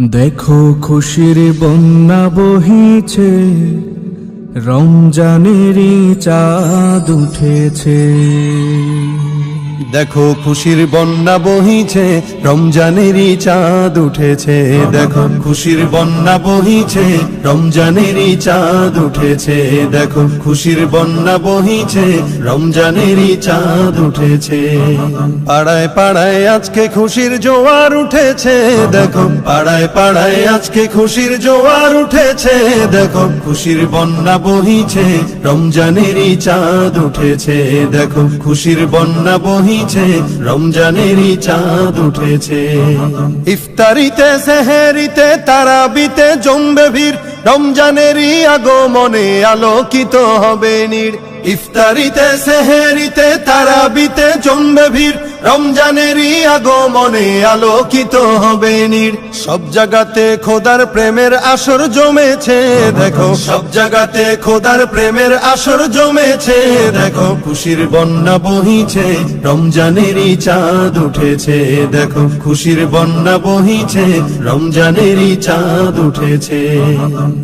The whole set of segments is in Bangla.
দেখো খুশির বন্যা বহিছে, রমজানেরই চাঁদ উঠেছে। দেখো খুশির বন্যা বহিছে, রমজানেরই চাঁদ উঠেছে। দেখো খুশির বন্যা বহিছে, রমজানেরই চাঁদ উঠেছে। দেখো খুশির বন্যা বহিছে, রমজানেরই চাঁদ উঠেছে। পাড়ায় পাড়ায় আজকে খুশির জোয়ার উঠেছে। দেখো পাড়ায় পাড়ায় আজকে খুশির জোয়ার উঠেছে। দেখো খুশির বন্যা বহিছে, রমজানেরই চাঁদ উঠেছে। দেখো খুশির বন্যা বহিছে, রমজানেরই চাঁদ উঠেছে। ইফতারিতে সেহেরিতে তারাবিতে জমবে ভিড়, রমজানেরই আগমনে আলোকিত হবে নীড়। ইফতারিতে সেহেরিতে তারাবিতে জমবে ভিড়, রমজানেরই আগমনে আলোকিত হবে নীড়। সব জায়গাতে খোদার প্রেমের আসর জমেছে। দেখো সব জায়গাতে খোদার প্রেমের আসর জমেছে। দেখো খুশির বন্যা বহিছে, রমজানেরই চাঁদ উঠেছে। দেখো খুশির বন্যা বহিছে, রমজানেরই চাঁদ উঠেছে।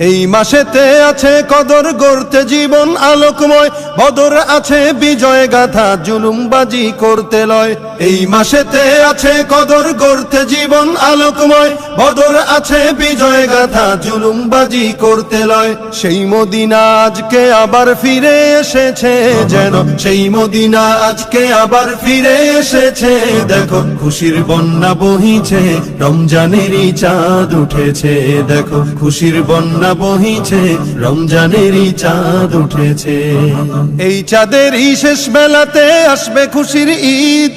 এই মাসেতে আছে কদর গড়তে জীবন আলোকময়, বদর আছে বিজয় গাথা জুলুমবাজি করতে লয়। এই মাসেতে আছে কদর গড়তে জীবন আলোকময়, বদর আছে বিজয় গাথা জুলুমবাজি করতে লয়। সেই মদিনা আজকে আবার ফিরে এসেছে যেন, সেই মদিনা আজকে আবার ফিরে এসেছে। দেখো খুশির বন্যা বহিছে, রমজানেরই চাঁদ উঠেছে। দেখো খুশির বন্যা বহিছে, রমজানেরই চাঁদ উঠেছে। এই চাঁদেরই শেষ বেলাতে আসবে খুশির ঈদ,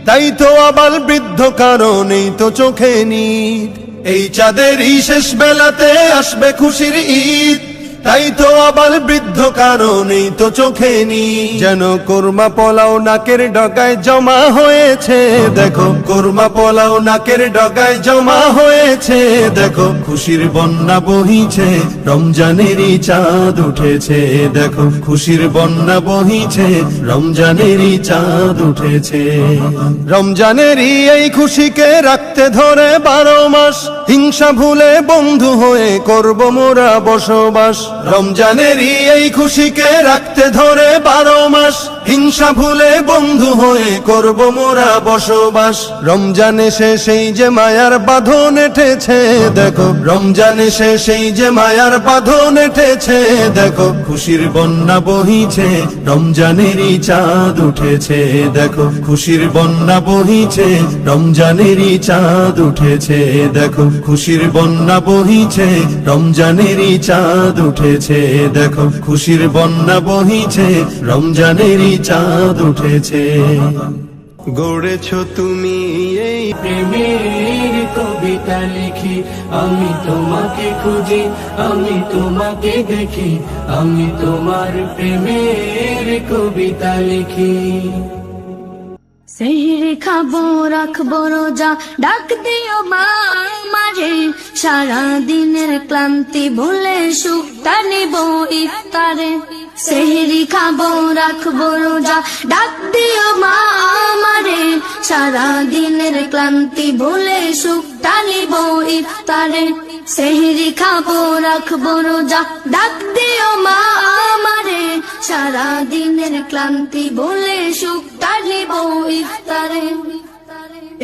তাই তো আবার বৃদ্ধ কারণ এই তো চোখে নিদ। এই চাঁদেরই শেষ বেলাতে আসবে খুশির ঈদ, তাই তো আবার বৃদ্ধ কারণ এই তো চোখে নি। যেন কোরমা পোলাও নাকের ডগায় জমা হয়েছে। দেখো কোরমা পোলাও নাকের ডগায় জমা হয়েছে। দেখো খুশির বন্যা বহিছে, রমজানেরই চাঁদ উঠেছে। দেখো খুশির বন্যা বহিছে, রমজানেরই চাঁদ উঠেছে। রমজানেরই এই খুশিকে রাখতে ধরে 12 মাস, হিংসা ভুলে বন্ধু হয়ে করব মোরা বসবাস। রমজানেরই এই খুশিকে রাখতে ধরে 12 মাস, হিংসা ভুলে বন্ধু হয়ে করব মোরা বসবাস। রমজান এসে সেই যে মায়ার বাঁধন এঁটেছে। দেখো রমজান এসে সেই যে মায়ার বাঁধন এঁটেছে। দেখো খুশির বন্যা বহিছে, রমজানেরই চাঁদ উঠেছে। দেখো খুশির বন্যা বহিছে, রমজানেরই চাঁদ উঠেছে। দেখো খুশির বন্যা বহিছে, রমজানেরই চাঁদ উঠেছে। দেখো খুশির বন্যা বহিছে, রমজানেরই চাঁদ উঠেছে। গড়েছো তুমি এই প্রেমের কবিতা লিখি, আমি তোমাকে খুঁজি, আমি তোমাকে দেখি, আমি তোমার প্রেমের কবিতা লিখি। সেহরি খাবো রাখবো রোজা, ডাক দিও মা আমারে, সারা দিনের ক্লান্তি ভুলে সুখটা নিব ইফতারে। সেহরি খাবো রাখবো রোজা, ডাক দিও মা আমারে, সারা দিনের ক্লান্তি ভুলে সুখটা নিব ইফতারে। সেহরি খাবো রাখবো রোজা, ডাক দিও মা আমারে, সারা দিনের ক্লান্তি ভুলে সুখটা নিব ইফতারে।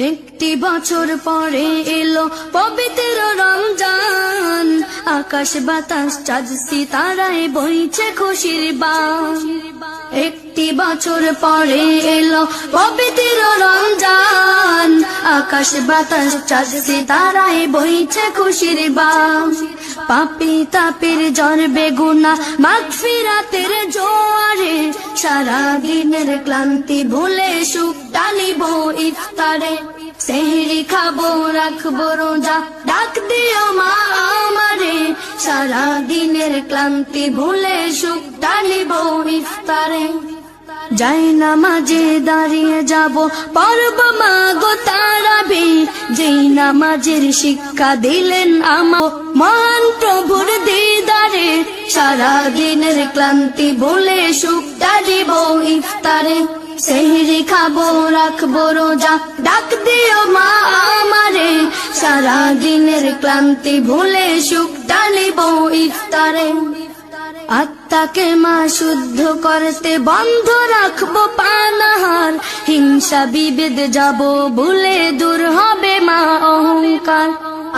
একটি বছর পরে এলো পবিত্র রমজান, আকাশ বাতাস চাঁদ সিতারায় বইছে খুশির বান। একটি বছর পরে এলো পবিত্র রমজান, আকাশ বাতাস চাঁদ সিতারায় বইছে খুশির বান। পাপী তাপের জ্বর বেগুনা মাগফিরাতের জোয়ারে, সারা দিনের ক্লান্তি ভুলে সুখটা নিব ইফতারে। সেহরি খাবো রাখবো রোজা, ডাক দিও মা আমারে, সারা দিনের ক্লান্তি ভুলে সুখটা নিব ইফতারে। যাই নামাজে দাঁড়িয়ে যাব পড়ব মা গো তারাবি, যেই নামাজের শিক্ষা দিলেন আমার মহান প্রভুর দিদারে। সারা দিনের ক্লান্তি ভুলে সুখটা দিব ইফতারে। সেহরি খাবো রাখবো রোজা, ডাক দিও মা আমারে, সারা দিনের ক্লান্তি ভুলে সুখটা নিব ইফতারে। আত্মাকে মা শুদ্ধ করতে বন্ধ রাখবো পানাহার, হিংসা বিভেদ যাব ভুলে দূর হবে মা অহংকার।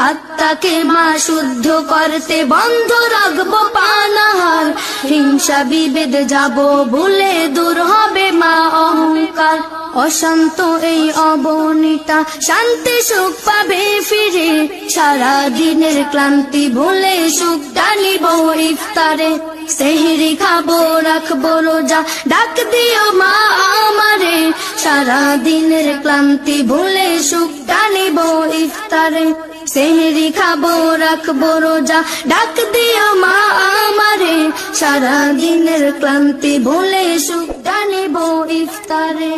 আত্মাকে মা শুদ্ধ করতে বন্ধ রাখবো পানাহার, হিংসা বিভেদ যাব ভুলে দূর হবে মা অহংকার। অশান্ত এই অবনীতা শান্তি সুখ পাবে ফিরে, সারা দিনের ক্লান্তি ভুলে সুখটা নিব ইফতারে। সেহরি খাবো রাখবো রোজা, ডাক দিও মা আমারে, সারা দিনের ক্লান্তি ভুলে সুখটা নিব ইফতারে। সেহরি খাবো রাখবো রোজা, ডাক দিও মা আমারে, সারা দিনের ক্লান্তি ভুলে সুখটা নিব ইফতারে।